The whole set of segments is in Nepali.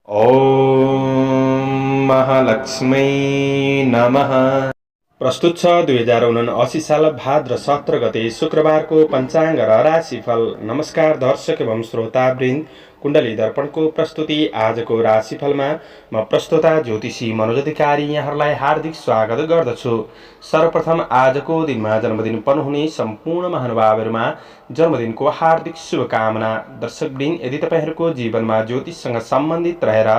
ॐ महालक्ष्मै नमः। प्रस्तुत छ 2079 साल भाद्र 17 गते शुक्रबारको पञ्चाङ्ग र राशिफल। नमस्कार दर्शक एवं श्रोतावृन्द, कुण्डली दर्पणको प्रस्तुति आजको राशिफलमा म प्रस्तोता ज्योतिषी मनोज अधिकारी यहाँहरूलाई हार्दिक स्वागत गर्दछु। सर्वप्रथम आजको दिनमा जन्मदिन पर्नुहुने सम्पूर्ण महानुभावहरूमा जन्मदिनको हार्दिक शुभकामना। दर्शकवृन्द, यदि तपाईहरूको जीवनमा ज्योतिषसँग सम्बन्धित रहेर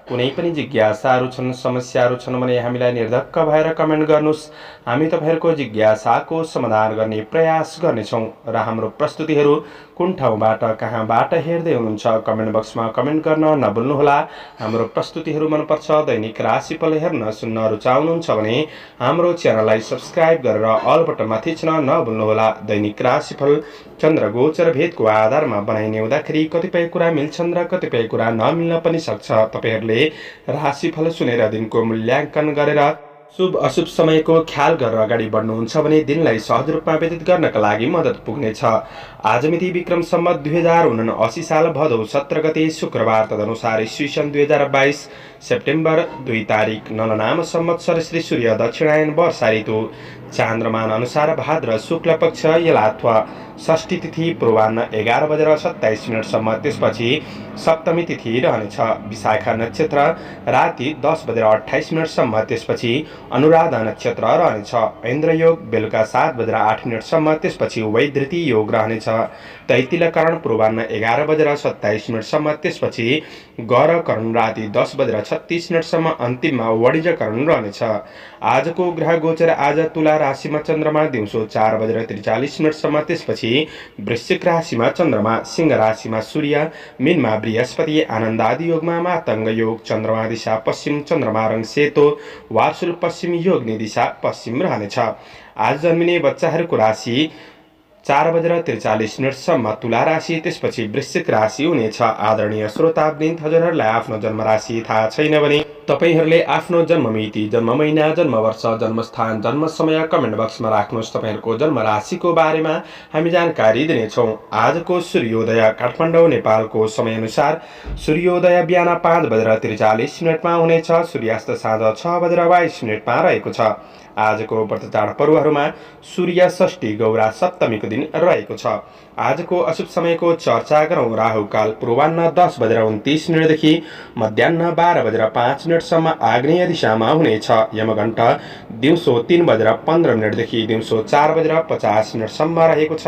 कुनै पनि जिज्ञासाहरू छन्, समस्याहरू छन् भने हामीलाई निर्धक्क भएर कमेन्ट गर्नुहोस्। हामी तपाईहरूको जिज्ञासाको समाधान गर्ने प्रयास गर्नेछौँ र हाम्रो प्रस्तुतिहरू कुन ठाउँबाट कहाँबाट हेर्दै हुनुहुन्छ कमेन्ट बक्समा कमेन्ट गर्न नभुल्नुहोला। हाम्रो प्रस्तुतिहरू मनपर्छ, दैनिक राशिफल हेर्न सुन्न रुचाउनुहुन्छ भने हाम्रो च्यानललाई सब्स्क्राइब गरेर अल बटनमा थिच्न नभुल्नुहोला। दैनिक राशिफल चन्द्र गोचर भेदको आधारमा बनाइने हुँदाखेरि कतिपय कुरा मिल्छन् र कतिपय कुरा नमिल्न पनि सक्छ। तपाईहरूले राशिफल सुनेर दिनको मूल्याङ्कन गरेर शुभ अशुभ समयको ख्याल गरेर अगाडि बढ्नुहुन्छ भने दिनलाई सहज रूपमा व्यतीत गर्नका लागि मद्दत पुग्नेछ। आज मिति विक्रम सम्वत 2079 साल भदौ 17 गते शुक्रबार, तदनुसार ईस्वी सन् 2022 सेप्टेम्बर 2 तारिक नलनाम संवत्सर श्री सूर्य दक्षिणायन वर्षा ऋतु चान्द्रमान अनुसार भाद्र शुक्ल पक्ष यलात्वा षष्ठी तिथि पूर्वाह्न 11:27 त्यसपछि सप्तमी तिथि रहनेछ। विशाखा नक्षत्र राति 10:28 त्यसपछि अनुराधा नक्षत्र रहनेछ। ऐन्द्र योग बेलुका 7:08 त्यसपछि वैधृति योग रहनेछ। तैतिलकरण पूर्वाह्न 11:27 त्यसपछि गौरकरण राति 10:36 अन्तिममा वणिजकरण रहनेछ। आजको ग्रह गोचर आज तुला राशिमा चन्द्रमा दिउँसो 4:43 त्यसपछि वृश्चिक राशिमा चन्द्रमा, सिंह राशिमा सूर्य, मीनमा बृहस्पति, आनन्दादि योगमा मातंग योग, चन्द्रमा दिशा पश्चिम, चन्द्रमा रङ सेतो, वार्षुल पश्चिम, योग्ने दिशा पश्चिम रहनेछ। आज जन्मिने बच्चाहरूको राशि 4:43 तुला राशि, त्यसपछि वृश्चिक राशि हुनेछ। आदरणीय श्रोतावृन्द, हजुरहरूलाई आफ्नो जन्म राशि थाहा छैन भने तपाईहरूले आफ्नो जन्ममिति, जन्म महिना, जन्म वर्ष, जन्मस्थान, जन्म समय कमेन्ट बक्समा राख्नुहोस्। तपाईँहरूको जन्म राशिको बारेमा हामी जानकारी दिनेछौँ। आजको सूर्योदय काठमाडौँ नेपालको समयअनुसार सूर्योदय बिहान 5:43 हुनेछ। सूर्यास्त साँझ 6:22 रहेको छ। आजको व्रत चाड पर्वहरूमा सूर्य षष्ठी गौरा सप्तमीको दिन रहेको छ। आजको अशुभ समयको चर्चा गरौँ। राहुकाल पूर्वाह्न 10:29 देखि मध्याह्न 12:05 आग्नेय दिशामा हुनेछ। यमघण्ट दिउँसो 3:15 देखि दिउँसो 4:50 रहेको छ।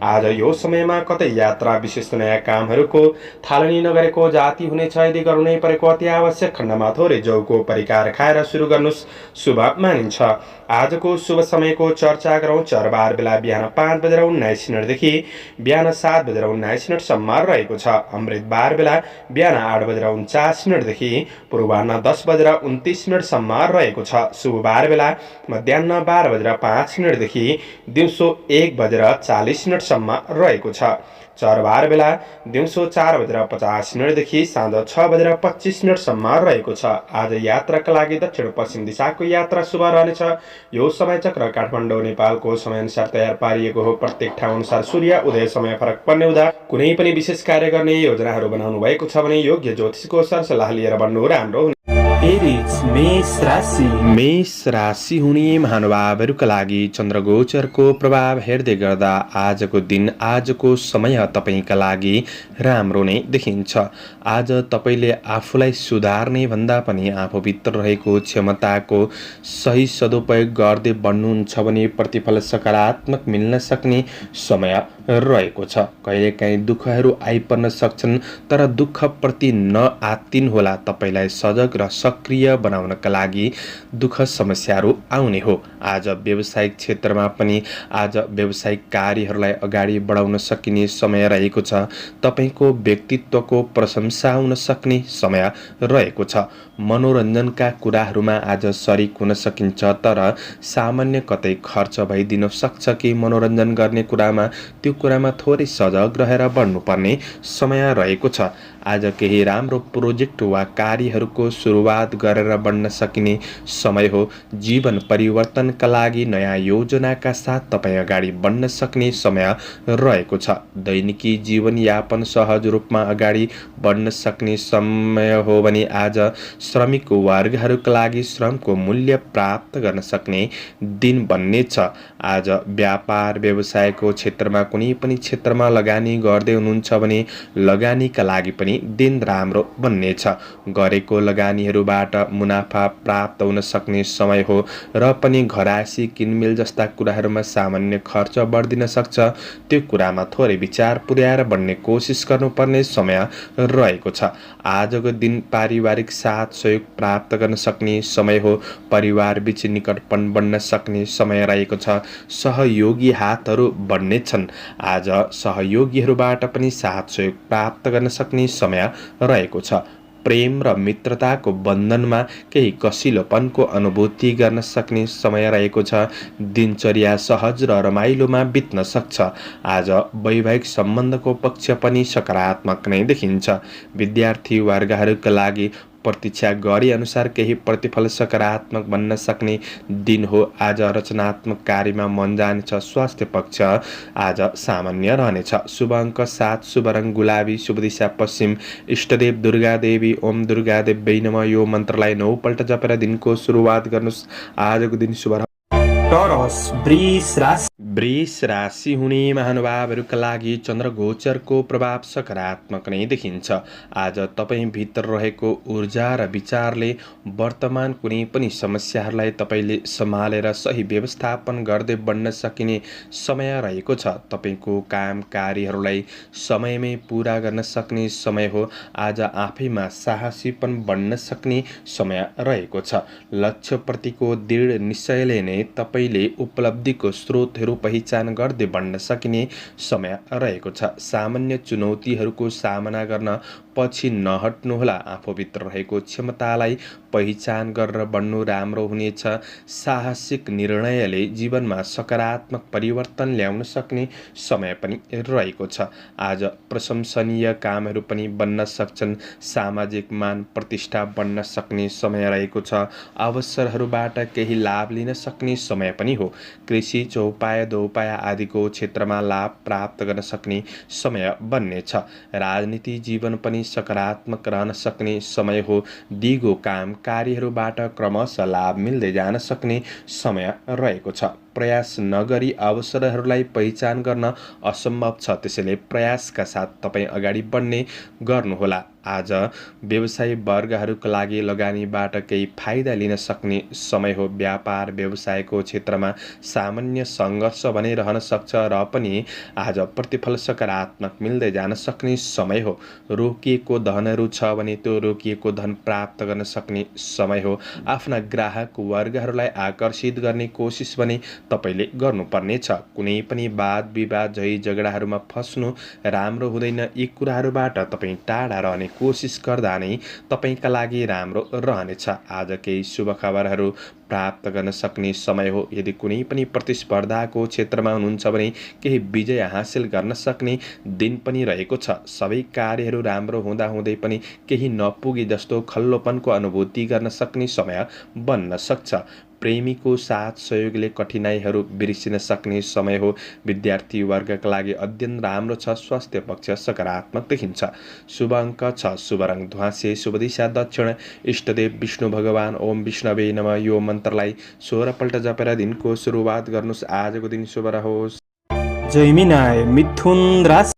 आज यो समयमा कतै यात्रा, विशेष नयाँ कामहरूको थालनी नगरेको जाति हुनेछ। यदि गर्नै परेको अति आवश्यक खण्डमा थोरै जौको परिकार खाएर सुरु गर्नुहोस्, शुभ मानिन्छ। आजको शुभ समयको चर्चा गरौँ। चरबार बेला बिहान 5:19 देखि बिहान 7:19 रहेको छ। अमृत बार बेला बिहान 8:49 देखि पूर्वाह्न 10:29 रहेको छ। शुभ बार बेला मध्याह्न 12:05 देखि दिउँसो 1:40 रहेको छ। चरबार बेला दिउँसो 4:50 देखि साँझ 6:25 रहेको छ। आज यात्राका लागि दक्षिण पश्चिम दिशाको यात्रा शुभ रहनेछ। यो समय चक्र काठमाडौँ नेपालको समयअनुसार तयार पारिएको हो। प्रत्येक ठाउँ अनुसार सूर्य उदय समय फरक पर्ने हुँदा कुनै पनि विशेष कार्य गर्ने योजनाहरू बनाउनु भएको छ भने योग्य ज्योतिषको सरसल्लाह लिएर बन्नु राम्रो हुने। मेष राशि हुने महानुभावहरूका लागि चन्द्रगोचरको प्रभाव हेर्दै गर्दा आजको दिन, आजको समय तपाईँका लागि राम्रो नै देखिन्छ। आज तपाईँले आफूलाई सुधार्ने भन्दा पनि आफूभित्र रहेको क्षमताको सही सदुपयोग गर्दै बढ्नुहुन्छ भने प्रतिफल सकारात्मक मिल्न सक्ने समय रहेको छ। कहिलेकाहीँ दुःखहरू आइपर्न सक्छन्, तर दुःखप्रति नआत्तिनु होला। तपाईँलाई सजग र सक्रिय बनाउनका लागि दुःख समस्याहरू आउने हो। आज व्यावसायिक क्षेत्रमा पनि आज व्यावसायिक कार्यहरूलाई अगाडि बढाउन सकिने समय रहेको छ। तपाईँको व्यक्तित्वको प्रशंसा हुन सक्ने समय रहेको छ। मनोरञ्जनका कुराहरूमा आज सरिक हुन सकिन्छ, तर सामान्य कतै खर्च भइदिन सक्छ कि मनोरञ्जन गर्ने कुरामा त्यो कुरामा थोरै सजग रहेर बढ्नुपर्ने समय रहेको छ। आज केही राम्रो प्रोजेक्ट वा कार्यहरूको सुरुवात गरेर बढ्न सकिने समय हो। जीवन परिवर्तनका लागि नयाँ योजनाका साथ तपाईँ अगाडि बढ्न सक्ने समय रहेको छ। दैनिकी जीवनयापन सहज रूपमा अगाडि बढ्न सक्ने समय हो भने आज श्रमिक वर्गहरूका लागि श्रमको मूल्य प्राप्त गर्न सक्ने दिन बन्नेछ। आज व्यापार व्यवसायको क्षेत्रमा कुनै पनि क्षेत्रमा लगानी गर्दै हुनुहुन्छ भने लगानीका लागि पनि दिन राम्रो बन्नेछ। गरेको लगानीहरूबाट मुनाफा प्राप्त हुन सक्ने समय हो र पनि घरायसी किनमेल जस्ता कुराहरूमा सामान्य खर्च बढ्दिन सक्छ। त्यो कुरामा थोरै विचार पुर्याएर बढ्ने कोसिस गर्नुपर्ने समय रहेको छ। आजको दिन पारिवारिक साथ सहयोग प्राप्त गर्न सक्ने समय हो। परिवार बीच निकटपन बढ्न सक्ने समय रहेको छ। सहयोगी हातहरू बढ्नेछन्। आज सहयोगीहरूबाट पनि साथ सहयोग प्राप्त गर्न सक्ने समय रहेको छ। प्रेम र मित्रताको बन्धनमा केही कसिलोपनको अनुभूति गर्न सक्ने समय रहेको छ। दिनचर्या सहज र रमाइलोमा बित्न सक्छ। आज वैवाहिक सम्बन्धको पक्ष पनि सकारात्मक नै देखिन्छ। विद्यार्थी वर्गहरूका लागि प्रतीक्षा गरे अनुसार केही प्रतिफल सकारात्मक बन्न सक्ने दिन हो। आज रचनात्मक कार्यमा मन जानेछ। स्वास्थ्य पक्ष आज सामान्य रहनेछ। शुभ अङ्क 7, शुभ रङ गुलाबी, शुभ दिशा पश्चिम, इष्टदेव दुर्गा देवी, ओम दुर्गा देव्यै नमः यो मन्त्रलाई 9 पल्ट जपेर दिनको सुरुवात गर्नुहोस्। आजको दिन शुभ टोरस वृष राशि हुने महानुभावहरूका लागि चन्द्रगोचरको प्रभाव सकारात्मक नै देखिन्छ। आज तपाईँ भित्र रहेको ऊर्जा र विचारले वर्तमान कुनै पनि समस्याहरूलाई तपाईँले सम्हालेर सही व्यवस्थापन गर्दै बढ्न सकिने समय रहेको छ। तपाईँको काम कार्यहरूलाई समयमै पुरा गर्न सक्ने समय हो। आज आफैमा साहसीपन बढ्न सक्ने समय रहेको छ। लक्ष्यप्रतिको दृढ निश्चयले नै तपाईँले उपलब्धिको स्रोतहरू पहिचान गर्दै बढ्न सकिने समय रहेको छ। सामान्य चुनौतीहरूको सामना गर्न पछि नहट्नुहोला। आफूभित्र रहेको क्षमतालाई पहिचान गरेर बढ्नु राम्रो हुनेछ। साहसिक निर्णयले जीवनमा सकारात्मक परिवर्तन ल्याउन सक्ने समय पनि रहेको छ। आज प्रशंसनीय कामहरू पनि बन्न सक्छन्। सामाजिक मान प्रतिष्ठा बढ्न सक्ने समय रहेको छ। अवसरहरूबाट केही लाभ लिन सक्ने समय पनि हो। कृषि, चौपाया, दोपाया आदिको क्षेत्रमा लाभ प्राप्त गर्न सक्ने समय बन्नेछ। राजनीति जीवन पनि सकारात्मक रहन सक्ने समय हो। दिगो काम कार्यहरूबाट क्रमशः लाभ मिल्दै जान सक्ने समय रहेको छ। प्रयास नगरी अवसरहरूलाई पहिचान गर्न असम्भव छ। त्यसैले प्रयासका साथ तपाईँ अगाडि बढ्ने गर्नुहोला। आज व्यवसायी वर्गहरूका लागि लगानीबाट केही फाइदा लिन सक्ने समय हो। व्यापार व्यवसायको क्षेत्रमा सामान्य सङ्घर्ष भने रहन सक्छ र पनि आज प्रतिफल सकारात्मक मिल्दै जान सक्ने समय हो। रोकिएको धनहरू छ भने त्यो रोकिएको धन प्राप्त गर्न सक्ने समय हो। आफ्ना ग्राहक वर्गहरूलाई आकर्षित गर्ने कोसिस भने तपाईँले गर्नुपर्नेछ। कुनै पनि वाद विवाद झै झगडाहरूमा फस्नु राम्रो हुँदैन। यी कुराहरूबाट तपाईँ टाढा रहने कोसिस गर्दा नै तपाईँका लागि राम्रो रहनेछ। आज केही शुभ खबरहरू प्राप्त गर्न सक्ने समय हो। यदि कुनै पनि प्रतिस्पर्धाको क्षेत्रमा हुनुहुन्छ भने केही विजय हासिल गर्न सक्ने दिन पनि रहेको छ। सबै कार्यहरू राम्रो हुँदाहुँदै पनि केही नपुगे जस्तो खल्लोपनको अनुभूति गर्न सक्ने समय बन्न सक्छ। प्रेमीको साथ सहयोगले कठिनाइहरू बिर्सिन सक्ने समय हो। विद्यार्थी वर्गका लागि अध्ययन राम्रो छ। स्वास्थ्य पक्ष सकारात्मक देखिन्छ। शुभ अङ्क 6, शुभ रङ ध्वाँसे, शुभ दिशा दक्षिण, इष्टदेव विष्णु भगवान, ओम विष्णवे नमः यो मन्त्रलाई 16 पल्ट जपेर दिनको सुरुवात गर्नुहोस्। आजको दिन शुभ रहोस्।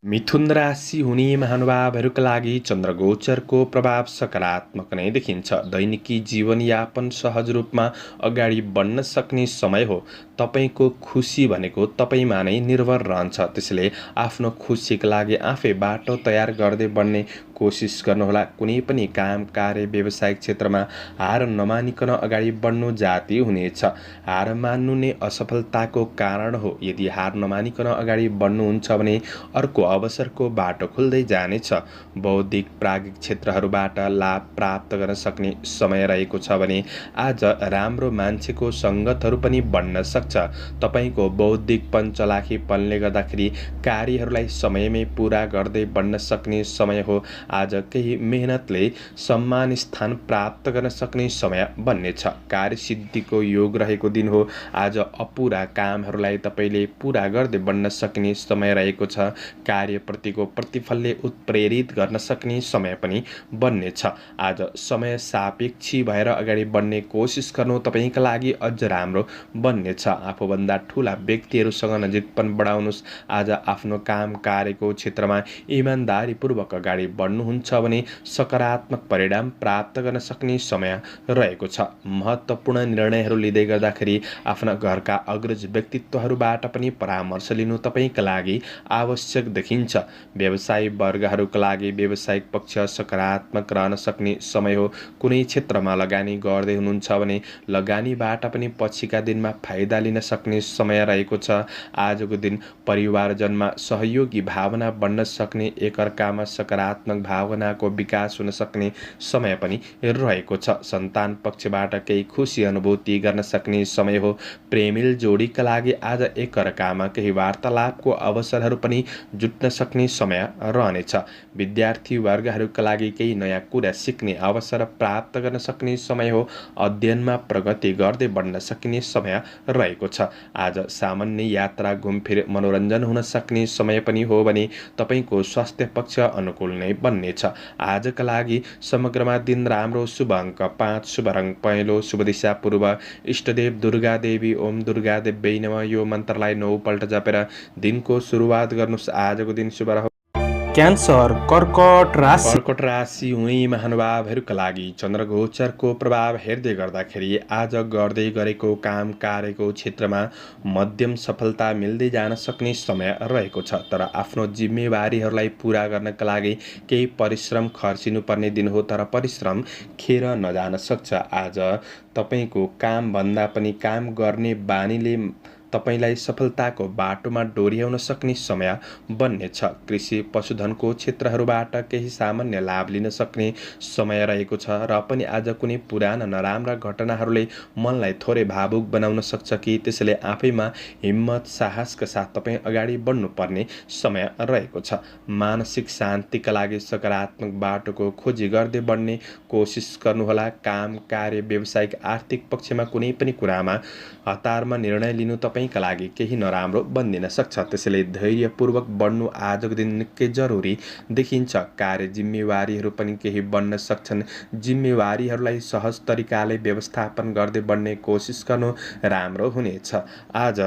मिथुन राशि हुने महानुभावहरूका लागि चन्द्रगोचरको प्रभाव सकारात्मक नै देखिन्छ। दैनिकी जीवनयापन सहज रूपमा अगाडि बढ्न सक्ने समय हो। तपाईँको खुसी भनेको तपाईँमा नै निर्भर रहन्छ। त्यसैले आफ्नो खुसीका लागि आफै बाटो तयार गर्दै बढ्ने कोसिस गर्नुहोला। कुनै पनि काम कार्य व्यावसायिक क्षेत्रमा हार नमानिकन अगाडि बढ्नु जाति हुनेछ। हार मान्नु नै असफलताको कारण हो। यदि हार नमानिकन अगाडि बढ्नुहुन्छ भने अर्को अवसरको बाटो खुल्दै जानेछ। बौद्धिक प्राज्ञिक क्षेत्रहरूबाट लाभ प्राप्त गर्न सक्ने समय रहेको छ भने आज राम्रो मान्छेको सङ्गतहरू पनि बढ्न सक्छ। तपाईँको बौद्धिकपन चलाखीपनले गर्दाखेरि कार्यहरूलाई समयमै पुरा गर्दै बढ्न सक्ने समय हो। आज केही मेहनतले सम्मान स्थान प्राप्त गर्न सक्ने समय बन्नेछ। कार्यसिद्धिको योग रहेको दिन हो। आज अपुरा कामहरूलाई तपाईँले पूरा गर्दै बढ्न सक्ने समय रहेको छ। कार्यप्रतिको प्रतिफलले उत्प्रेरित गर्न सक्ने समय पनि बन्नेछ। आज समय सापेक्षी भएर अगाडि बढ्ने कोसिस गर्नु तपाईँका लागि अझ राम्रो बन्नेछ। आफूभन्दा ठुला व्यक्तिहरूसँग नजिकपन बढाउनुहोस्। आज आफ्नो काम कार्यको क्षेत्रमा इमान्दारीपूर्वक अगाडि बढ्नुहुन्छ भने सकारात्मक परिणाम प्राप्त गर्न सक्ने समय रहेको छ। महत्त्वपूर्ण निर्णयहरू लिँदै गर्दाखेरि आफ्ना घरका अग्रज व्यक्तित्वहरूबाट पनि परामर्श लिनु तपाईँका लागि आवश्यक देखिन्छ। व्यवसायी वर्गहरूका लागि व्यावसायिक पक्ष सकारात्मक रहन सक्ने समय हो। कुनै क्षेत्रमा लगानी गर्दै हुनुहुन्छ भने लगानीबाट पनि पछिका दिनमा फाइदा लिन सक्ने समय रहेको छ। आजको दिन परिवारजनमा सहयोगी भावना बढ्न सक्ने, एकअर्कामा सकारात्मक भावनाको विकास हुन सक्ने समय पनि रहेको छ। सन्तान पक्षबाट केही खुसी अनुभूति गर्न सक्ने समय हो। प्रेमिल जोडीका लागि आज एकअर्कामा केही वार्तालापको अवसरहरू पनि जुट्न सक्ने समय रहनेछ। विद्यार्थी वर्गहरूका लागि केही नयाँ कुरा सिक्ने अवसर प्राप्त गर्न सक्ने समय हो। अध्ययनमा प्रगति गर्दै बढ्न सकिने समय रहेको छ। आज सामान्य यात्रा, घुमफिर, मनोरञ्जन हुन सक्ने समय पनि हो भने तपाईँको स्वास्थ्य पक्ष अनुकूल नै बन्नेछ। आजका लागि समग्रमा दिन राम्रो। शुभ अङ्क 5, शुभ रङ पहेँलो, शुभ दिशा पूर्व, इष्टदेव दुर्गा देवी। ओम दुर्गा देव्यै नमः यो मन्त्रलाई 9 पल्ट जपेर दिनको सुरुवात गर्नुहोस्। आजको दिन शुभ रहोस्। क्यान्सर, कर्कट राशि हुने महानुभावहरूका लागि चन्द्रगोचरको प्रभाव हेर्दै गर्दाखेरि आज गर्दै गरेको काम कार्यको क्षेत्रमा मध्यम सफलता मिल्दै जान सक्ने समय रहेको छ। तर आफ्नो जिम्मेवारीहरूलाई पुरा गर्नका लागि केही परिश्रम खर्चिनुपर्ने दिन हो। तर परिश्रम खेर नजान सक्छ। आज तपाईँको कामभन्दा पनि काम गर्ने बानीले तपाईँलाई सफलताको बाटोमा डोर्याउन सक्ने समय बन्नेछ। कृषि पशुधनको क्षेत्रहरूबाट केही सामान्य लाभ लिन सक्ने समय रहेको छ। र पनि आज कुनै पुराना नराम्रा घटनाहरूले मनलाई थोरै भावुक बनाउन सक्छ कि त्यसैले आफैमा हिम्मत साहसका साथ तपाईँ अगाडि बढ्नुपर्ने समय रहेको छ। मानसिक शान्तिका लागि सकारात्मक बाटोको खोजी गर्दै बढ्ने कोसिस गर्नुहोला। काम कार्य व्यावसायिक आर्थिक पक्षमा कुनै पनि कुरामा हतारमा निर्णय लिनु तपाईँका लागि केही नराम्रो बन्दिन सक्छ। त्यसैले धैर्यपूर्वक बढ्नु आजको दिन निकै जरुरी देखिन्छ। कार्य जिम्मेवारीहरू पनि केही बन्न सक्छन्। जिम्मेवारीहरूलाई सहज तरिकाले व्यवस्थापन गर्दै बढ्ने कोसिस गर्नु राम्रो हुनेछ। आज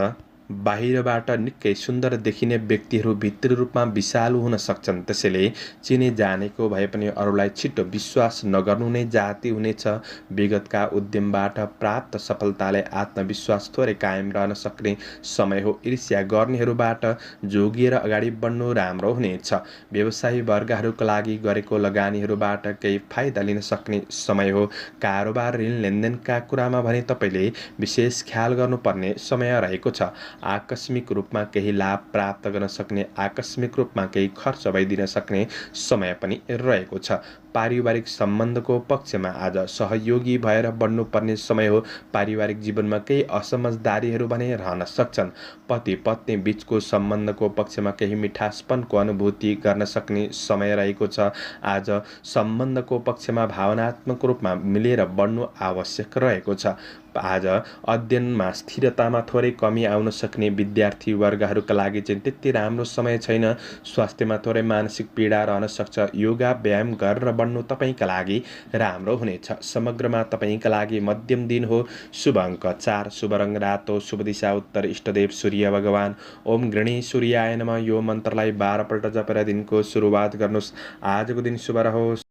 बाहिरबाट निकै सुन्दर देखिने व्यक्तिहरू भित्री रूपमा विषालु हुन सक्छन्। त्यसैले चिने जानेको भए पनि अरूलाई छिटो विश्वास नगर्नु नै जाति हुनेछ। विगतका उद्यमबाट प्राप्त सफलताले आत्मविश्वास थोरै कायम रहन सक्ने समय हो। ईर्ष्या गर्नेहरूबाट जोगिएर अगाडि बढ्नु राम्रो हुनेछ। व्यवसायी वर्गहरूका लागि गरेको लगानीहरूबाट केही फाइदा लिन सक्ने समय हो। कारोबार ऋण लेनदेनका कुरामा भने तपाईँले विशेष ख्याल गर्नुपर्ने समय रहेको छ। आकस्मिक रूपमा केही लाभ प्राप्त गर्न सक्ने, आकस्मिक रूपमा केही खर्च भइदिन सक्ने समय पनि रहेको छ। पारिवारिक सम्बन्धको पक्षमा आज सहयोगी भएर बढ्नुपर्ने समय हो। पारिवारिक जीवनमा केही असमझदारीहरू भने रहन सक्छन्। पति पत्नी बीचको सम्बन्धको पक्षमा केही मिठासपनको अनुभूति गर्न सक्ने समय रहेको छ। आज सम्बन्धको पक्षमा भावनात्मक रूपमा मिलेर बढ्नु आवश्यक रहेको छ। आज अध्ययनमा स्थिरतामा थोरै कमी आउन सक्ने विद्यार्थी वर्गहरूका लागि चाहिँ त्यति राम्रो समय छैन। स्वास्थ्यमा थोरै मानसिक पीडा रहन सक्छ। योगा व्यायाम गरेर बढ्नु तपाईँका लागि राम्रो हुनेछ। समग्रमा तपाईँका लागि मध्यम दिन हो। शुभ अङ्क 4, शुभ रङ रातो, शुभ दिशा उत्तर, इष्टदेव सूर्य भगवान। ओम गृणी सूर्याय नमः यो मन्त्रलाई 12 पल्ट जपेर दिनको सुरुवात गर्नुहोस्। आजको दिन शुभ रहोस्।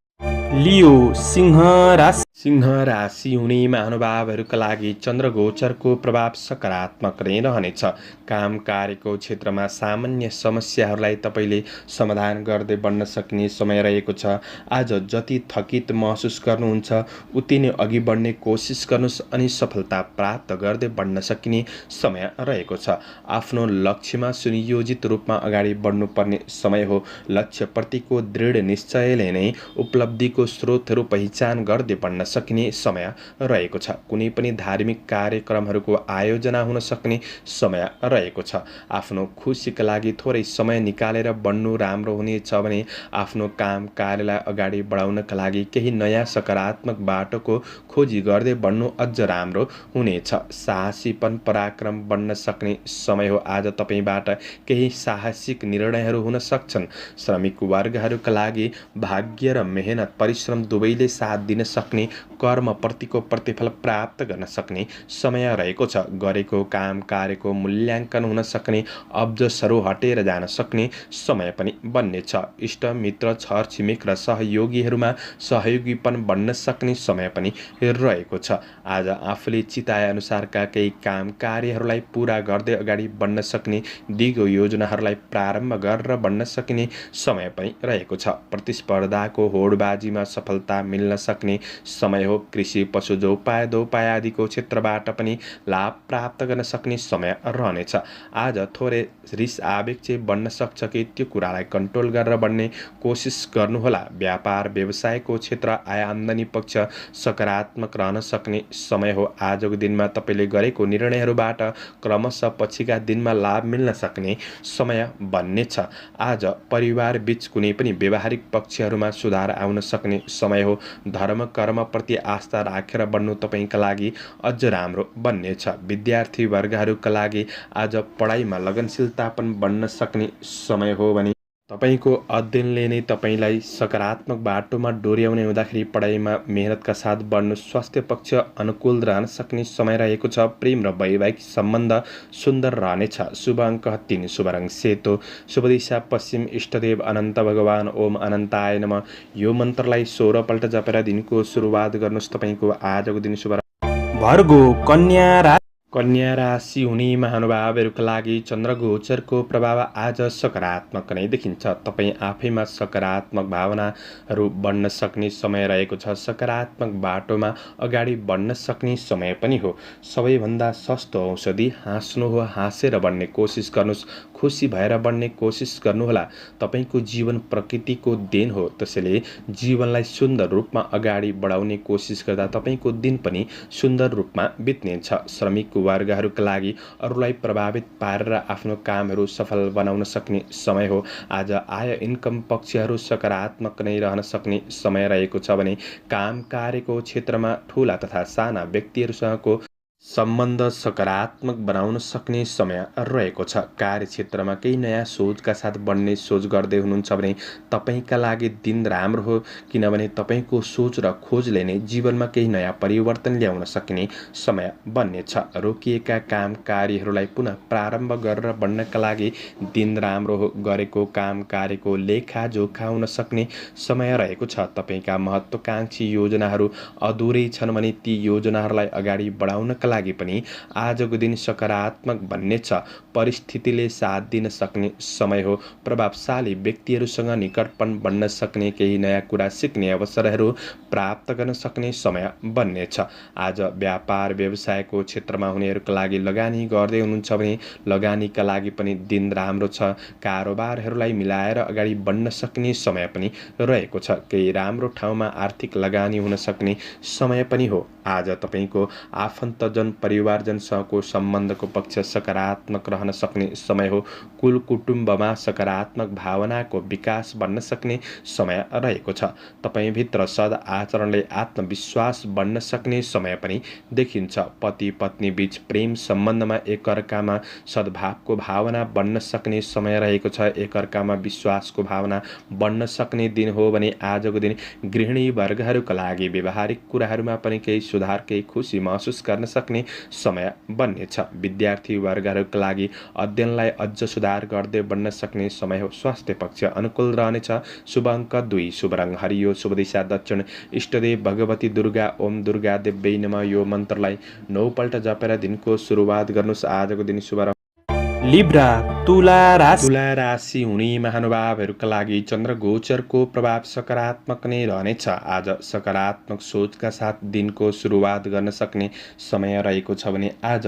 लियो, सिंह राशि हुने महानुभावहरूका लागि चन्द्रगोचरको प्रभाव सकारात्मक नै रहनेछ। काम कार्यको क्षेत्रमा सामान्य समस्याहरूलाई तपाईँले समाधान गर्दै बढ्न सक्ने समय रहेको छ। आज जति थकित महसुस गर्नुहुन्छ उति नै अघि बढ्ने कोसिस गर्नुहोस् अनि सफलता प्राप्त गर्दै बढ्न सकिने समय रहेको छ। आफ्नो लक्ष्यमा सुनियोजित रूपमा अगाडि बढ्नुपर्ने समय हो। लक्ष्यप्रतिको दृढ निश्चयले नै उपलब्धिको स्रोतहरू पहिचान गर्दै बढ्न सकिने समय रहेको छ। कुनै पनि धार्मिक कार्यक्रमहरूको आयोजना हुन सक्ने समय रहेको छ। आफ्नो खुसीका लागि थोरै समय निकालेर बढ्नु राम्रो हुनेछ भने आफ्नो काम कार्यलाई अगाडि बढाउनका लागि केही नयाँ सकारात्मक बाटोको खोजी गर्दै बढ्नु अझ राम्रो हुनेछ। साहसीपन पराक्रम बन्न सक्ने समय हो। आज तपाईबाट केही साहसिक निर्णयहरू हुन सक्छन्। श्रमिक वर्गहरूका लागि भाग्य र मेहनत परिश्रम दुवैले साथ दिन सक्ने, कर्मप्रतिको प्रतिफल प्राप्त गर्न सक्ने समय रहेको छ। गरेको काम कार्यको मूल्याङ्कन हुन सक्ने, अब्जसहरू हटेर जान सक्ने समय पनि बन्नेछ। इष्ट मित्र छरछिमेक र सहयोगीहरूमा सहयोगीपन बन्न सक्ने समय पनि रहेको छ। आज आफूले चिताए अनुसारका केही काम कार्यहरूलाई पूरा गर्दै अगाडि बढ्न सक्ने, दिगो योजनाहरूलाई प्रारम्भ गरेर बढ्न सकिने समय पनि रहेको छ। प्रतिस्पर्धाको होडबाजीमा सफलता मिल्न सक्ने समय हो। कृषि पशु दोपाय आदिको क्षेत्रबाट पनि लाभ प्राप्त गर्न सक्ने समय रहनेछ। आज थोरै रिस आवेग चाहिँ बढ्न सक्छ कि त्यो कुरालाई कन्ट्रोल गरेर बढ्ने कोसिस गर्नुहोला। व्यापार व्यवसायको क्षेत्र आय आम्दानी पक्ष सकारात्मक रहन सक्ने समय हो। आजको दिनमा तपाईँले गरेको निर्णयहरूबाट क्रमशः पछिका दिनमा लाभ मिल्न सक्ने समय बन्नेछ। आज परिवार बीच कुनै पनि व्यवहारिक पक्षहरूमा सुधार आउन सक्ने समय हो। धर्म कर्मप्रति आस्था राखेर बढ्नु तपाईँका लागि अझ राम्रो बन्नेछ। विद्यार्थी वर्गहरूका लागि आज पढाइमा लगनशीलता पनि बढ्न सक्ने समय हो भने तपाईको अध्ययनले नै तपाईलाई सकारात्मक बाटोमा डोर्याउने हुँदाखेरि पढाइमा मेहनतका साथ बढ्नु, स्वास्थ्य पक्ष अनुकूल रहन सक्ने समय रहेको छ। प्रेम र वैवाहिक सम्बन्ध सुन्दर रहनेछ। शुभ अङ्क 3, शुभ रङ सेतो, शुभ दिशा पश्चिम, इष्टदेव अनन्त भगवान ओम अनन्ताय नमः। यो मन्त्रलाई 16 पल्ट जपेर दिनको सुरुवात गर्नुहोस्। तपाईँको आजको दिन शुभ। भर्गो कन्या राशि हुने महानुभावहरूका लागि चन्द्रगोचरको प्रभाव आज सकारात्मक नै देखिन्छ। तपाईँ आफैमा सकारात्मक भावनाहरू बढ्न सक्ने समय रहेको छ। सकारात्मक बाटोमा अगाडि बढ्न सक्ने समय पनि हो। सबैभन्दा सस्तो औषधि हाँस्नु हो। हाँसेर बढ्ने कोसिस गर्नुहोस्। खुसी भएर बढ्ने कोसिस गर्नुहोला। तपाईँको जीवन प्रकृतिको देन हो, त्यसैले जीवनलाई सुन्दर रूपमा अगाडि बढाउने कोसिस गर्दा तपाईँको दिन पनि सुन्दर रूपमा बित्नेछ। श्रमिक वर्गहरूका लागि अरूलाई प्रभावित पारेर आफ्नो कामहरू सफल बनाउन सक्ने समय हो। आज आय इन्कम पक्षहरू सकारात्मक नै रहन सक्ने समय रहेको छ भने काम कार्यको क्षेत्रमा ठूला तथा साना व्यक्तिहरूसँगको सम्बन्ध सकारात्मक बनाउन सक्ने समय रहेको छ। कार्यक्षेत्रमा केही नयाँ सोचका साथ बढ्ने सोच गर्दै हुनुहुन्छ भने तपाईँका लागि दिन राम्रो हो, किनभने तपाईँको सोच र खोजले नै जीवनमा केही नयाँ परिवर्तन ल्याउन सक्ने समय बन्नेछ। रोकिएका काम कार्यहरूलाई पुनः प्रारम्भ गरेर बढ्नका लागि दिन राम्रो हो। गरेको काम कार्यको लेखाजोखा हुन सक्ने समय रहेको छ। तपाईँका महत्त्वाकांक्षी योजनाहरू अधुरै छन् भने ती योजनाहरूलाई अगाडि बढाउनका लागि पनि आजको दिन सकारात्मक बन्नेछ। परिस्थितिले साथ दिन सक्ने समय हो। प्रभावशाली व्यक्तिहरूसँग निकटपन बन्न सक्ने, केही नयाँ कुरा सिक्ने अवसरहरू प्राप्त गर्न सक्ने समय बन्नेछ। आज व्यापार व्यवसायको क्षेत्रमा हुनेहरूका लागि लगानी गर्दै हुनुहुन्छ भने लगानीका लागि पनि दिन राम्रो छ। कारोबारहरूलाई मिलाएर अगाडि बढ्न सक्ने समय पनि रहेको छ। केही राम्रो ठाउँमा आर्थिक लगानी हुन सक्ने समय पनि हो। आज तपाईँको आफन्तजन परिवारजनसँगको सम्बन्धको पक्ष सकारात्मक रहन सक्ने समय हो। कुल कुटुम्बमा सकारात्मक भावनाको विकास बन्न सक्ने समय रहेको छ। तपाईँभित्र सद आचरणले आत्मविश्वास बढ्न सक्ने समय पनि देखिन्छ। पति पत्नी बीच प्रेम सम्बन्धमा एकअर्कामा सद्भावको भावना बढ्न सक्ने समय रहेको छ। एकअर्कामा विश्वासको भावना बढ्न सक्ने दिन हो भने आजको दिन गृहिणी वर्गहरूका लागि व्यवहारिक कुराहरूमा पनि केही सुधार, केही खुसी महसुस गर्न सक्ने समय बन्नेछ। विद्यार्थी वर्गहरूका लागि अध्ययनलाई अझ सुधार गर्दै बढ्न सक्ने समय हो। स्वास्थ्य पक्ष अनुकूल रहनेछ। शुभ अङ्क 2, शुभ रङ हरियो, शुभ दिशा दक्षिण, इष्टदेव भगवती दुर्गा ओम दुर्गा देव्यै नमः। यो मन्त्रलाई 9 पल्ट जपेर दिनको सुरुवात गर्नुहोस्। आजको दिन शुभ रङ लिब्रा तुला राशि हुने महानुभावहरूका लागि चन्द्रगोचरको प्रभाव सकारात्मक नै रहनेछ। आज सकारात्मक सोचका साथ दिनको सुरुवात गर्न सक्ने समय रहेको छ भने आज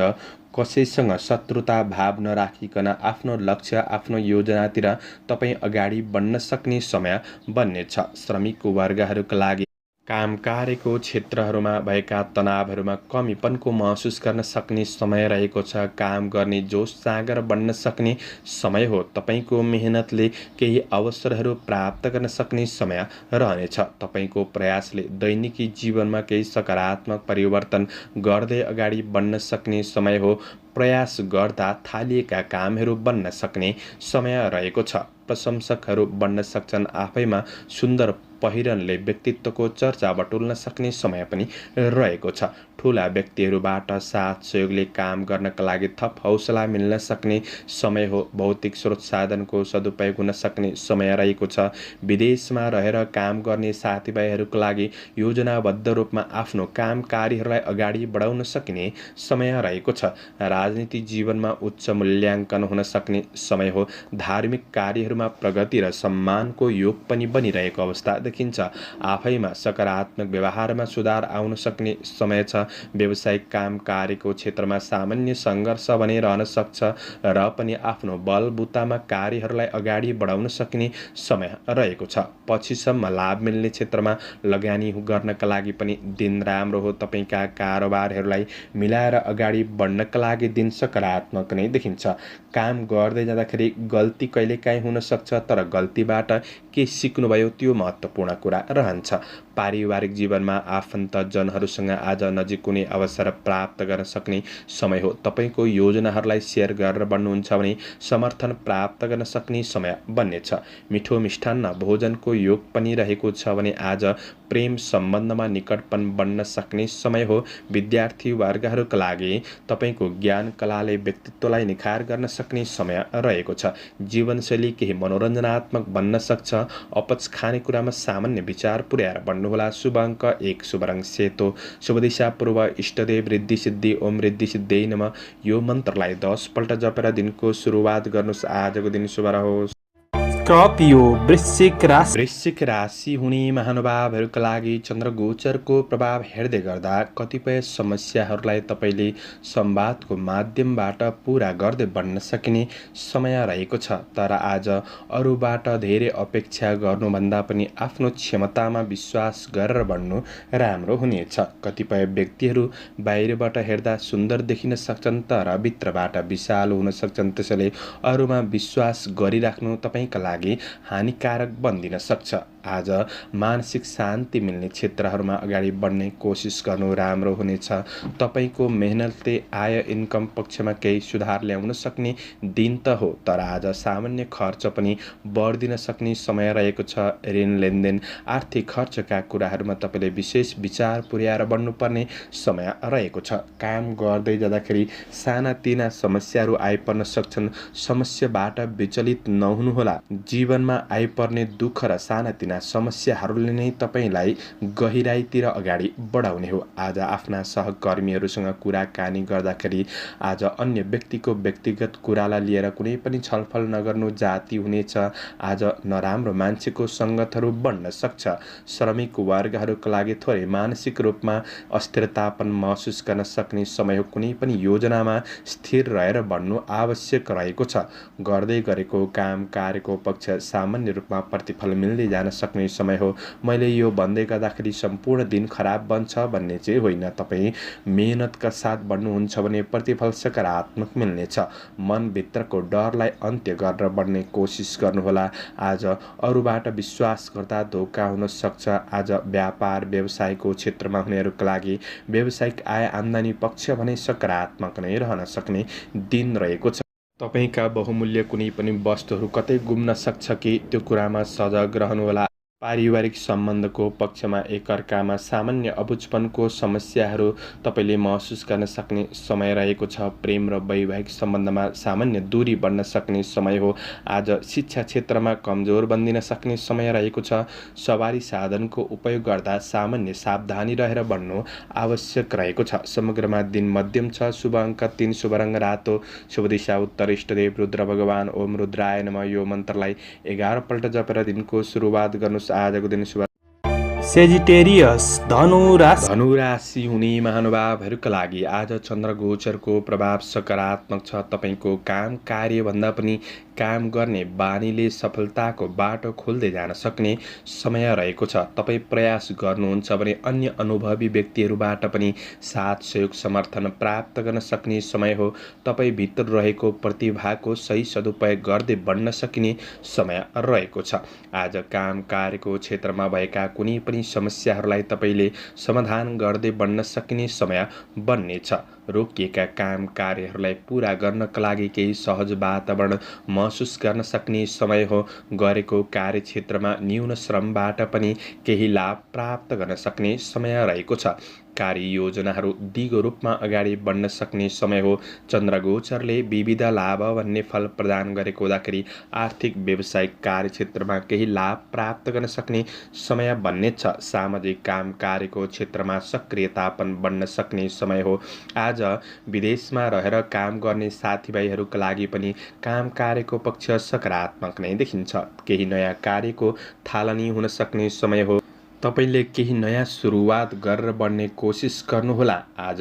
कसैसँग शत्रुता भाव नराखिकन आफ्नो लक्ष्य, आफ्नो योजनातिर तपाईँ अगाडि बढ्न सक्ने समय बन्नेछ। श्रमिक वर्गहरूका लागि काम कार्यको क्षेत्रहरूमा भएका तनावहरूमा कमीपनको महसुस गर्न सक्ने समय रहेको छ। काम गर्ने जोस जाँगर बढ्न सक्ने समय हो। तपाईँको मेहनतले केही अवसरहरू प्राप्त गर्न सक्ने समय रहनेछ। तपाईँको प्रयासले दैनिकी जीवनमा केही सकारात्मक परिवर्तन गर्दै अगाडि बढ्न सक्ने समय हो। प्रयास गर्दा थालिएका कामहरू बन्न सक्ने समय रहेको छ। प्रशंसकहरू बन्न सक्छन्। आफैमा सुन्दर पहिरनले व्यक्तित्वको चर्चा बटुल्न सक्ने समय पनि रहेको छ। ठुला व्यक्तिहरूबाट साथ सहयोगले काम गर्नका लागि थप हौसला मिल्न सक्ने समय हो। भौतिक स्रोत साधनको सदुपयोग हुन सक्ने समय रहेको छ। विदेशमा रहेर काम गर्ने साथीभाइहरूका लागि योजनाबद्ध रूपमा आफ्नो काम कार्यहरूलाई अगाडि बढाउन सकिने समय रहेको छ। राजनीतिक जीवनमा उच्च मूल्याङ्कन हुन सक्ने समय हो। धार्मिक कार्यहरूमा प्रगति र सम्मानको योग पनि बनिरहेको अवस्था देखिन्छ। आफैमा सकारात्मक व्यवहारमा सुधार आउन सक्ने समय छ। व्यावसायिक काम कार्यको क्षेत्रमा सामान्य सङ्घर्ष भने रहन सक्छ र पनि आफ्नो बलबुतामा कार्यहरूलाई अगाडि बढाउन सकिने समय रहेको छ। पछिसम्म लाभ मिल्ने क्षेत्रमा लगानी गर्नका लागि पनि दिन राम्रो हो। तपाईँका कारोबारहरूलाई मिलाएर अगाडि बढ्नका लागि दिन सकारात्मक नै देखिन्छ। काम गर्दै जाँदाखेरि गल्ती कहिलेकाहीँ हुन सक्छ, तर गल्तीबाट के सिक्नुभयो त्यो महत्त्वपूर्ण कुरा रहन्छ। पारिवारिक जीवनमा आफन्तजनहरूसँग आज नजिक हुने अवसर प्राप्त गर्न सक्ने समय हो। तपाईँको योजनाहरूलाई सेयर गरेर बढ्नुहुन्छ भने समर्थन प्राप्त गर्न सक्ने समय बन्नेछ। मिठो मिष्टान्न भोजनको योग पनि रहेको छ भने आज प्रेम सम्बन्धमा निकटपन बन्न सक्ने समय हो। विद्यार्थी वर्गहरूका लागि तपाईँको ज्ञान कलाले व्यक्तित्वलाई निखार गर्न सक्ने समय रहेको छ। जीवनशैली केही मनोरञ्जनात्मक बन्न सक्छ। अपच खाने कुरामा सामान्य विचार पुर्याएर बढ्नुहोला। शुभ अङ्क 1, शुभ रङ सेतो, शुभ दिशा पूर्व, इष्टदेव रिद्धि सिद्धि, ओम रिद्धि सिद्धियै नमः। यो मन्त्रलाई 10 पल्ट जपेर दिनको सुरुवात गर्नुहोस्। आजको दिन शुभ रहोस्। स्कर्पियो वृश्चिक राशि हुने महानुभावहरूका लागि चन्द्रगोचरको प्रभाव हेर्दै गर्दा कतिपय समस्याहरूलाई तपाईँले संवादको माध्यमबाट पुरा गर्दै बढ्न सकिने समय रहेको छ। तर आज अरूबाट धेरै अपेक्षा गर्नुभन्दा पनि आफ्नो क्षमतामा विश्वास गरेर बढ्नु राम्रो हुनेछ। कतिपय व्यक्तिहरू बाहिरबाट हेर्दा सुन्दर देखिन सक्छन्, तर भित्रबाट विषालु हुन सक्छन्। त्यसैले अरूमा विश्वास गरिराख्नु तपाईँका लागि हानिकारक बन्दिन सक्छ। आज मानसिक शान्ति मिल्ने क्षेत्रहरूमा अगाडि बढ्ने कोसिस गर्नु राम्रो हुनेछ। तपाईँको मेहनतले आय इन्कम पक्षमा केही सुधार ल्याउन सक्ने दिन त हो, तर आज सामान्य खर्च पनि बढ्दिन सक्ने समय रहेको छ। ऋण लेनदेन आर्थिक खर्चका कुराहरूमा तपाईँले विशेष विचार पुर्याएर बढ्नुपर्ने समय रहेको छ। काम गर्दै जाँदाखेरि सानातिना समस्याहरू आइपर्न सक्छन्। समस्याबाट विचलित नहुनुहोला। जीवनमा आइपर्ने दुःख र सानातिना समस्याहरूले नै तपाईँलाई गहिराईतिर अगाडि बढाउने हो। आज आफ्ना सहकर्मीहरूसँग कुराकानी गर्दाखेरि आज अन्य व्यक्तिको व्यक्तिगत कुरालाई लिएर कुनै पनि छलफल नगर्नु जाति हुनेछ। आज नराम्रो मान्छेको सङ्गतहरू बन्न सक्छ। श्रमिक वर्गहरूका लागि थोरै मानसिक रूपमा अस्थिरतापन महसुस गर्न सक्ने समय हो। कुनै पनि योजनामा स्थिर रहेर बढ्नु आवश्यक रहेको छ। गर्दै गरेको काम कार्यको पक्ष सामान्य रूपमा प्रतिफल मिल्दै जान सक्ने समय हो। मैले यो भन्दै गर्दाखेरि सम्पूर्ण दिन खराब बन्छ भन्ने चाहिँ होइन। तपाईँ मेहनतका साथ बढ्नुहुन्छ भने प्रतिफल सकारात्मक मिल्नेछ। मनभित्रको डरलाई अन्त्य गरेर बढ्ने कोसिस गर्नुहोला। आज अरूबाट विश्वास गर्दा धोका हुन सक्छ। आज व्यापार व्यवसायको क्षेत्रमा हुनेहरूका लागि व्यावसायिक आय आम्दानी पक्ष भने सकारात्मक नै रहन सक्ने दिन रहेको छ। तपाईँका बहुमूल्य कुनै पनि वस्तुहरू कतै गुम्न सक्छ कि त्यो कुरामा सजग रहनुहोला। पारिवारिक सम्बन्धको पक्षमा एकअर्कामा सामान्य अबुझपनको समस्याहरू तपाईँले महसुस गर्न सक्ने समय रहेको छ। प्रेम र वैवाहिक सम्बन्धमा सामान्य दूरी बढ्न सक्ने समय हो। आज शिक्षा क्षेत्रमा कमजोर बन्दिन सक्ने समय रहेको छ। सवारी साधनको उपयोग गर्दा सामान्य सावधानी रहेर बढ्नु आवश्यक रहेको छ। समग्रमा दिन मध्यम छ। शुभ अङ्क 3, शुभ रङ रातो, शुभ दिशा उत्तर, इष्टदेव रुद्र भगवान, ओम रुद्राय नमः। यो मन्त्रलाई 11 पल्ट जपेर दिनको सुरुवात गर्नुहोस्। आजको दिन शुभ। सेजिटेरियस धनु राशि हुने महानुभावहरूका लागि आज चन्द्रगोचरको प्रभाव सकारात्मक छ। तपाईँको काम कार्यभन्दा पनि काम गर्ने बानीले सफलताको बाटो खोल्दै जान सक्ने समय रहेको छ। तपाईँ प्रयास गर्नुहुन्छ भने अन्य अनुभवी व्यक्तिहरूबाट पनि साथ सहयोग समर्थन प्राप्त गर्न सक्ने समय हो। तपाईँ भित्र रहेको प्रतिभाको सही सदुपयोग गर्दै बढ्न सकिने समय रहेको छ। आज काम कार्यको क्षेत्रमा भएका कुनै पनि समस्याहरूलाई तपाईँले समाधान गर्दै बढ्न सकिने समय बन्नेछ। रोकिएका काम कार्यहरूलाई पूरा गर्नका लागि केही सहज वातावरण महसुस गर्न सक्ने समय हो। गरेको कार्यक्षेत्रमा न्यून श्रमबाट पनि केही लाभ प्राप्त गर्न सक्ने समय रहेको छ। कार्ययोजनाहरू दिगो रूपमा अगाडि बढ्न सक्ने समय हो। चन्द्रगोचरले विविध लाभ भन्ने फल प्रदान गरेको हुँदाखेरि आर्थिक व्यावसायिक कार्यक्षेत्रमा केही लाभ प्राप्त गर्न सक्ने समय बन्नेछ। सामाजिक काम कार्यको क्षेत्रमा सक्रियता पनि बढ्न सक्ने समय हो। आज विदेशमा रहेर काम गर्ने साथीभाइहरूका लागि पनि काम कार्यको पक्ष सकारात्मक नै देखिन्छ। केही नयाँ कार्यको थालनी हुन सक्ने समय हो। तपाईले केही नयाँ सुरुवात गरेर बढ्ने कोसिस गर्नुहोला। आज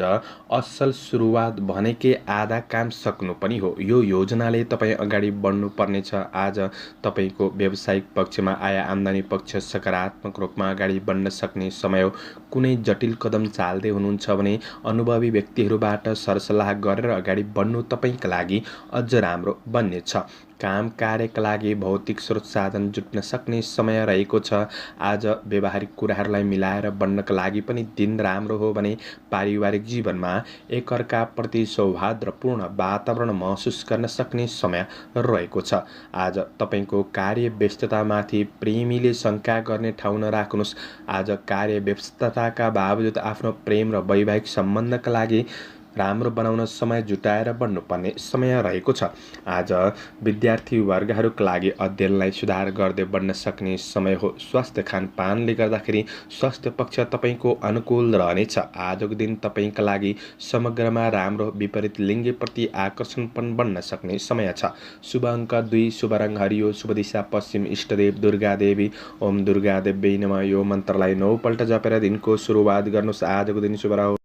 असल सुरुवात भनेकै आधा काम सक्नु पनि हो। यो योजनाले तपाईँ अगाडि बढ्नु पर्नेछ। आज तपाईँको व्यावसायिक पक्षमा आय आम्दानी पक्ष सकारात्मक रूपमा अगाडि बढ्न सक्ने समय हो। कुनै जटिल कदम चाल्दै हुनुहुन्छ भने अनुभवी व्यक्तिहरूबाट सरसल्लाह गरेर अगाडि बढ्नु तपाईँका लागि अझ राम्रो बन्नेछ। काम कार्यका लागि भौतिक स्रोत साधन जुट्न सक्ने समय रहेको छ। आज व्यवहारिक कुराहरूलाई मिलाएर बढ्नका लागि पनि दिन राम्रो हो भने पारिवारिक जीवनमा एकअर्काप्रति सौहार्दपूर्ण वातावरण महसुस गर्न सक्ने समय रहेको छ। आज तपाईँको कार्य व्यस्ततामाथि प्रेमीले शङ्का गर्ने ठाउँ नराख्नुहोस्। आज कार्य व्यस्तताका बावजुद आफ्नो प्रेम र वैवाहिक सम्बन्धका लागि राम्रो बनाउन समय जुटाएर बढ्नुपर्ने समय रहेको छ। आज विद्यार्थी वर्गहरूका लागि अध्ययनलाई सुधार गर्दै बढ्न सक्ने समय हो। स्वास्थ्य खानपानले गर्दाखेरि स्वास्थ्य पक्ष तपाईँको अनुकूल रहनेछ। आजको दिन तपाईँका लागि समग्रमा राम्रो विपरीत लिङ्गप्रति आकर्षण पनि बढ्न सक्ने समय छ। शुभ अङ्क 2, शुभ रङ हरियो, शुभ दिशा पश्चिम, इष्टदेव दुर्गा देवी। ओम दुर्गा देवी नमः। यो मन्त्रलाई 9 पल्ट जपेर दिनको सुरुवात गर्नुहोस्। आजको दिन शुभ रह्यो।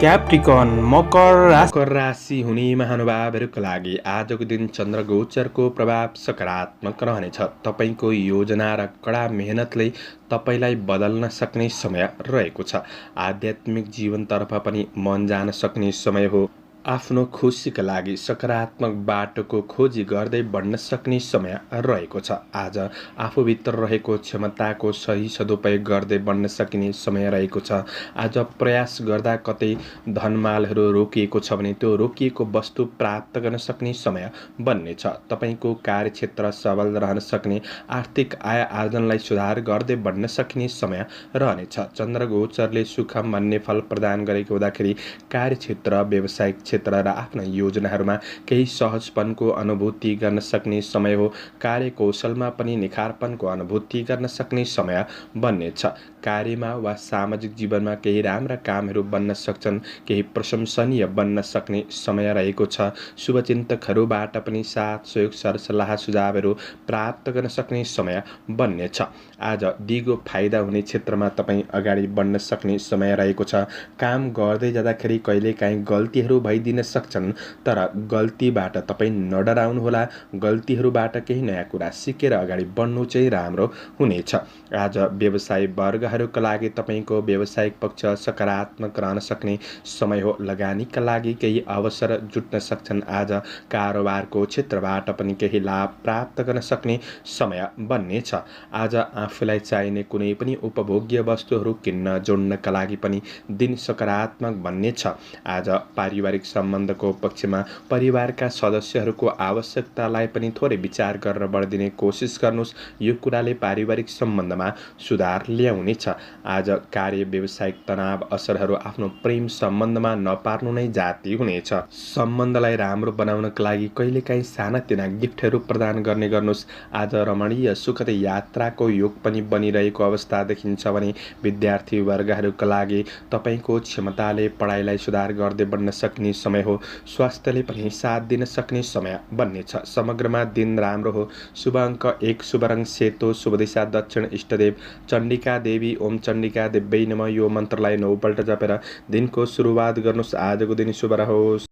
क्याप्रिकन मकर राशि हुने महानुभावहरूका लागि आजको दिन चन्द्रगोचरको प्रभाव सकारात्मक रहनेछ। तपाईँको योजना र कडा मेहनतले तपाईँलाई बदल्न सक्ने समय रहेको छ। आध्यात्मिक जीवनतर्फ पनि मन जान सक्ने समय हो। आफ्नो खुसीका लागि सकारात्मक बाटोको खोजी गर्दै बढ्न सक्ने समय रहेको छ। आज आफूभित्र रहेको क्षमताको सही सदुपयोग गर्दै बढ्न सकिने समय रहेको छ। आज प्रयास गर्दा कतै धनमालहरू रोकिएको छ भने त्यो रोकिएको वस्तु प्राप्त गर्न सक्ने समय बन्नेछ। तपाईँको कार्यक्षेत्र सबल रहन सक्ने, आर्थिक आय आर्जनलाई सुधार गर्दै बढ्न सकिने समय रहनेछ। चन्द्रगोचरले सुख भन्ने फल प्रदान गरेको हुँदाखेरि कार्यक्षेत्र व्यावसायिक क्षेत्र र आफ्ना योजनाहरूमा केही सहजपनको अनुभूति गर्न सक्ने समय हो। कार्यकौशलमा पनि निखारपनको अनुभूति गर्न सक्ने समय बन्नेछ। कार्यमा वा सामाजिक जीवनमा केही राम्रा कामहरू बन्न सक्छन्। केही प्रशंसनीय बन्न सक्ने समय रहेको छ। शुभचिन्तकहरूबाट पनि साथ सहयोग सरसल्लाह सुझावहरू प्राप्त गर्न सक्ने समय बन्नेछ। आज दिगो फाइदा हुने क्षेत्रमा तपाईँ अगाडि बढ्न सक्ने समय रहेको छ। काम गर्दै जाँदाखेरि कहिलेकाहीँ गल्तीहरू भइदिन सक्छन्, तर गल्तीबाट तपाईँ नडराउनुहोला। गल्तीहरूबाट केही नयाँ कुरा सिकेर अगाडि बढ्नु चाहिँ राम्रो हुनेछ। आज व्यवसाय वर्गहरूका लागि तपाईँको व्यावसायिक पक्ष सकारात्मक रहन सक्ने समय हो। लगानीका लागि केही अवसर जुट्न सक्छन्। आज कारोबारको क्षेत्रबाट पनि केही लाभ प्राप्त गर्न सक्ने समय बन्नेछ। आज आफूलाई चाहिने कुनै पनि उपभोग्य वस्तुहरू किन्न जोड्नका लागि पनि दिन सकारात्मक बन्नेछ। आज पारिवारिक सम्बन्धको पक्षमा परिवारका सदस्यहरूको आवश्यकतालाई पनि थोरै विचार गरेर बढिदिने कोसिस गर्नुहोस्। यो कुराले पारिवारिक सम्बन्धमा सुधार ल्याउनेछ। आज कार्य व्यावसायिक तनाव असरहरू आफ्नो प्रेम सम्बन्धमा नपार्नु नै जाति हुनेछ। सम्बन्धलाई राम्रो बनाउनका लागि कहिलेकाहीँ सानातिना गिफ्टहरू प्रदान गर्ने गर्नुहोस्। आज रमणीय सुखद यात्राको योग पनि बनिरहेको अवस्था देखिन्छ भने विद्यार्थी वर्गहरूका लागि तपाईँको क्षमताले पढाइलाई सुधार गर्दै बढ्न सक्ने समय हो। स्वास्थ्यले पनि साथ दिन सक्ने समय बन्नेछ। समग्रमा दिन राम्रो हो। शुभ अङ्क 1, शुभ रङ सेतो, शुभ दिशा दक्षिण, इष्टदेव चण्डिका देवी। ओम चण्डिका देव्यै नमः। यो मन्त्रलाई 9 पल्ट जपेर दिनको सुरुवात गर्नुहोस्। आजको दिन शुभ रहोस्।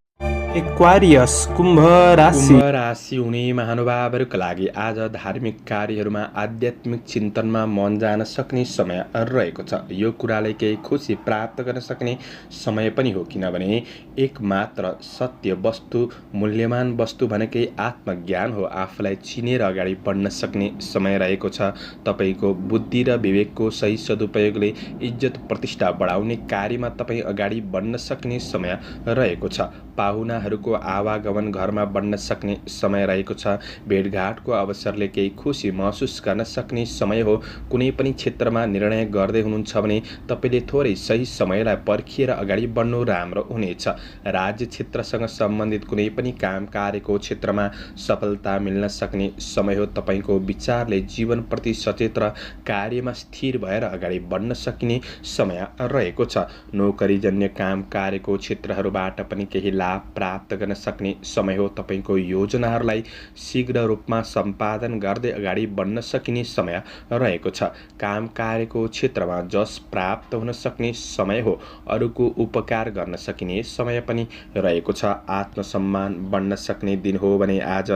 एक्वारियस कुम्भ राशि कुम्भ राशि हुने महानुभावहरूका लागि आज धार्मिक कार्यहरूमा आध्यात्मिक चिन्तनमा मन जान सक्ने समय रहेको छ। यो कुराले केही खुसी प्राप्त गर्न सक्ने समय पनि हो, किनभने एकमात्र सत्य वस्तु, मूल्यमान वस्तु भनेकै आत्मज्ञान हो। आफूलाई चिनेर अगाडि बढ्न सक्ने समय रहेको छ। तपाईँको बुद्धि र विवेकको सही सदुपयोगले इज्जत प्रतिष्ठा बढाउने कार्यमा तपाईँ अगाडि बढ्न सक्ने समय रहेको छ। पाहुनाहरूको आवागमन घरमा बढ्न सक्ने समय रहेको छ। भेटघाटको अवसरले केही खुसी महसुस गर्न सक्ने समय हो। कुनै पनि क्षेत्रमा निर्णय गर्दै हुनुहुन्छ भने तपाईँले थोरै सही समयलाई पर्खिएर अगाडि बढ्नु राम्रो हुनेछ। राज्य क्षेत्रसँग सम्बन्धित कुनै पनि काम कार्यको क्षेत्रमा सफलता मिल्न सक्ने समय हो। तपाईँको विचारले जीवनप्रति सचेत र कार्यमा स्थिर भएर अगाडि बढ्न सकिने समय रहेको छ। नोकरीजन्य काम कार्यको क्षेत्रहरूबाट पनि केही लाभ प्राप्त गर्न सक्ने समय हो। तपाईँको योजनाहरूलाई शीघ्र रूपमा सम्पादन गर्दै अगाडि बढ्न सकिने समय रहेको छ। काम कार्यको क्षेत्रमा जस प्राप्त हुन सक्ने समय हो। अरूको उपकार गर्न सकिने समय पनि रहेको छ। आत्मसम्मान बढ्न सक्ने दिन हो भने आज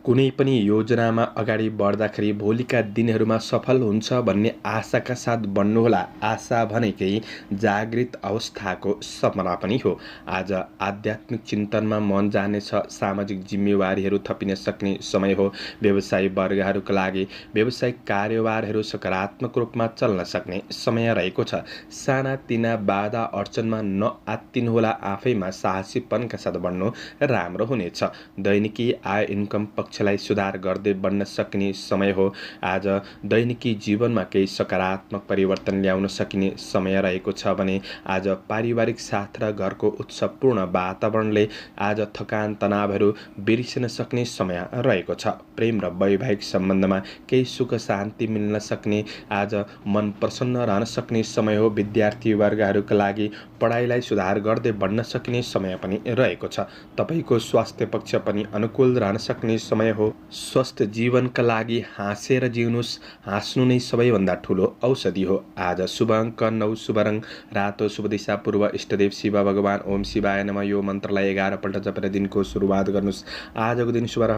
कुनै पनि योजनामा अगाडि बढ्दाखेरि भोलिका दिनहरूमा सफल हुन्छ भन्ने आशाका साथ बढ्नुहोला। आशा भनेकै जागृत अवस्थाको सपना पनि हो। आज आध्यात्मिक चिन्तनमा मन जानेछ। सामाजिक जिम्मेवारीहरू थपिन सक्ने समय हो। व्यवसायी वर्गहरूका लागि व्यावसायिक कारोबारहरू सकारात्मक रूपमा चल्न सक्ने समय रहेको छ। सानातिना बाधा अडचनमा नआत्तिनुहोला। आफैमा साहसीपनका साथ बढ्नु राम्रो हुनेछ। दैनिकी आय इन्कम पक्षलाई सुधार गर्दै बढ्न सक्ने समय हो। आज दैनिकी जीवनमा केही सकारात्मक परिवर्तन ल्याउन सकिने समय रहेको छ भने आज पारिवारिक साथ र घरको उत्सवपूर्ण वातावरणले आज थकान तनावहरू बिर्सिन सक्ने समय रहेको छ। प्रेम र वैवाहिक सम्बन्धमा केही सुख शान्ति मिल्न सक्ने, आज मन प्रसन्न रहन सक्ने समय हो। विद्यार्थी वर्गहरूका लागि पढाइलाई सुधार गर्दै बढ्न सकिने समय पनि रहेको छ। तपाईँको स्वास्थ्य पक्ष पनि अनुकूल रहन सक्ने समय हो। स्वस्थ जीवनका लागि हाँसेर जिउनुस्। हाँस्नु नै सबैभन्दा ठुलो औषधि हो। आज शुभ अङ्क 9, शुभ रङ रातो, शुभ दिशा पूर्व, इष्टदेव शिव भगवान ओम शिवाय नमः। यो मन्त्रलाई 11 पल्ट जपेर दिनको सुरुवात गर्नुहोस्। आजको दिन शुभ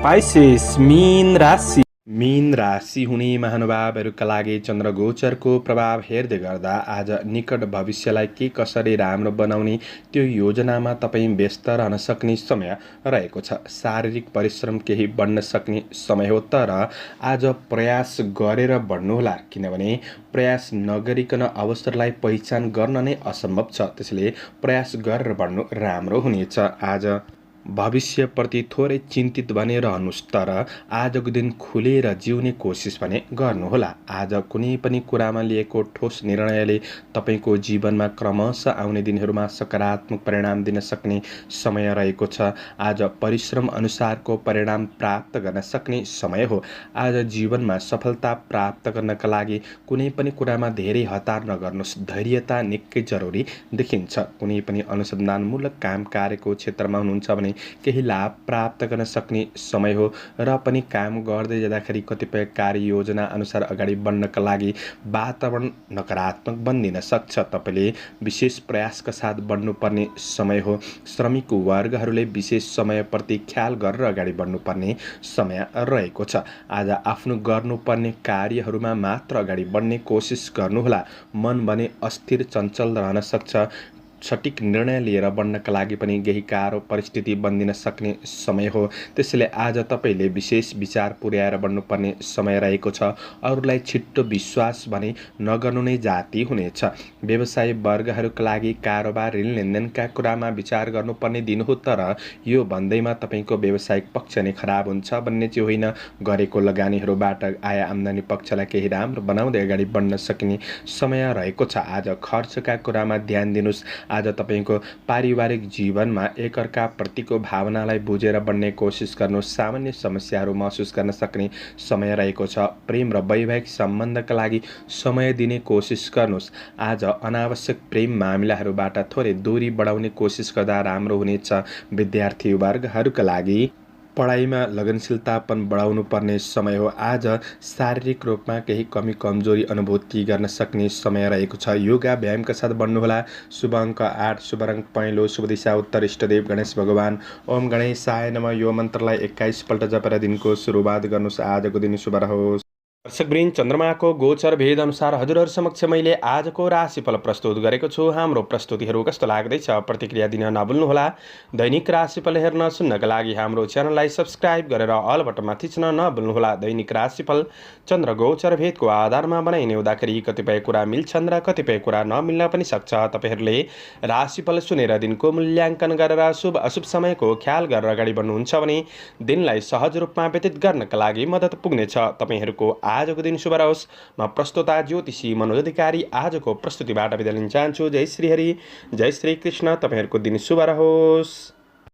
पाइसेस मीन राशि मीन राशि हुने महानुभावहरूका लागि चन्द्रगोचरको प्रभाव हेर्दै गर्दा आज निकट भविष्यलाई के कसरी राम्रो बनाउने त्यो योजनामा तपाईँ व्यस्त रहन सक्ने समय रहेको छ। शारीरिक परिश्रम केही बढ्न सक्ने समय हो, तर आज प्रयास गरेर बढ्नुहोला, किनभने प्रयास नगरिकन अवसरलाई पहिचान गर्न नै असम्भव छ। त्यसैले प्रयास गरेर बढ्नु राम्रो हुनेछ। आज भविष्यप्रति थोरै चिन्तित भने रहनुहोस्, तर आजको दिन खुलेर जिउने कोसिस भने गर्नुहोला। आज कुनै पनि कुरामा लिएको ठोस निर्णयले तपाईँको जीवनमा क्रमशः आउने दिनहरूमा सकारात्मक परिणाम दिन सक्ने समय रहेको छ। आज परिश्रम अनुसारको परिणाम प्राप्त गर्न सक्ने समय हो। आज जीवनमा सफलता प्राप्त गर्नका लागि कुनै पनि कुरामा धेरै हतार नगर्नुहोस्। धैर्यता निकै जरुरी देखिन्छ। कुनै पनि अनुसन्धानमूलक काम कार्यको क्षेत्रमा हुनुहुन्छ भने केही लाभ प्राप्त गर्न सक्ने समय हो र पनि काम गर्दै जाँदाखेरि कतिपय कार्य योजना अनुसार अगाडि बढ्नका लागि वातावरण नकारात्मक बनिदिन सक्छ। तपाईँले विशेष प्रयासका साथ बढ्नुपर्ने समय हो। श्रमिक वर्गहरूले विशेष समयप्रति ख्याल गरेर अगाडि बढ्नुपर्ने समय रहेको छ। आज आफ्नो गर्नुपर्ने कार्यहरूमा मात्र अगाडि बढ्ने कोसिस गर्नुहोला। मन भने अस्थिर चञ्चल रहन सक्छ। सठिक निर्णय लिएर बढ्नका लागि पनि केही गाह्रो परिस्थिति बनिदिन सक्ने समय हो। त्यसैले आज तपाईँले विशेष विचार पुर्याएर बढ्नुपर्ने समय रहेको छ। अरूलाई छिट्टो विश्वास भने नगर्नु नै जाति हुनेछ। व्यवसायी वर्गहरूका लागि कारोबार ऋण लेनदेनका कुरामा विचार गर्नुपर्ने दिन हो, तर यो भन्दैमा तपाईँको व्यावसायिक पक्ष नै खराब हुन्छ भन्ने चाहिँ होइन। गरेको लगानीहरूबाट आय आम्दानी पक्षलाई केही राम्रो बनाउँदै अगाडि बढ्न सकिने समय रहेको छ। आज खर्चका कुरामा ध्यान दिनुहोस्। आज तपाईँको पारिवारिक जीवनमा एकअर्का प्रतिको भावनालाई बुझेर बढ्ने कोसिस गर्नु। सामान्य समस्याहरू महसुस गर्न सक्ने समय रहेको छ। प्रेम र वैवाहिक सम्बन्धका लागि समय दिने कोसिस गर्नुहोस्। आज अनावश्यक प्रेम मामिलाहरूबाट थोरै दूरी बढाउने कोसिस गर्दा राम्रो हुनेछ। विद्यार्थी वर्गहरूका लागि पढाइमा लगनशीलतापन बढाउनु पर्ने समय हो। आज शारीरिक रूपमा केही कमी कमजोरी अनुभूति गर्न सक्ने समय रहेको छ। योगा व्यायामका साथ बढ्नुहोला। शुभ अङ्क 8, शुभ रङ पहेँलो, शुभ दिशा उत्तर, इष्टदेव गणेश भगवान। ओम गणेशाय नमः। यो मन्त्रलाई 21 पल्ट जपेर दिनको सुरुवात गर्नुहोस्। आजको दिन शुभ रहोस्। दर्शकवृन्द, चन्द्रमाको गोचर भेद अनुसार हजुरहरू समक्ष मैले आजको राशिफल प्रस्तुत गरेको छु। हाम्रो प्रस्तुतिहरू कस्तो लाग्दैछ प्रतिक्रिया दिन नभुल्नुहोला। दैनिक राशिफल हेर्न सुन्नका लागि हाम्रो च्यानललाई सब्स्क्राइब गरेर अल बटनमा थिच्न नभुल्नुहोला। दैनिक राशिफल चन्द्र गोचर भेदको आधारमा बनाइने हुँदाखेरि कतिपय कुरा मिल्छन् र कतिपय कुरा नमिल्न पनि सक्छ। तपाईहरूले राशिफल सुनेर दिनको मूल्याङ्कन गरेर शुभ अशुभ समयको ख्याल गरेर अगाडि बढ्नुहुन्छ भने दिनलाई सहज रूपमा व्यतीत गर्नका लागि मद्दत पुग्नेछ। तपाईहरूको आजको दिन शुभ रहोस्। म प्रस्तोता ज्योतिषी मनोज अधिकारी आजको प्रस्तुतिबाट बिदा लिन चाहन्छु। जय श्री हरि, जय श्री कृष्ण। तपाईहरूको दिन शुभ रहोस्।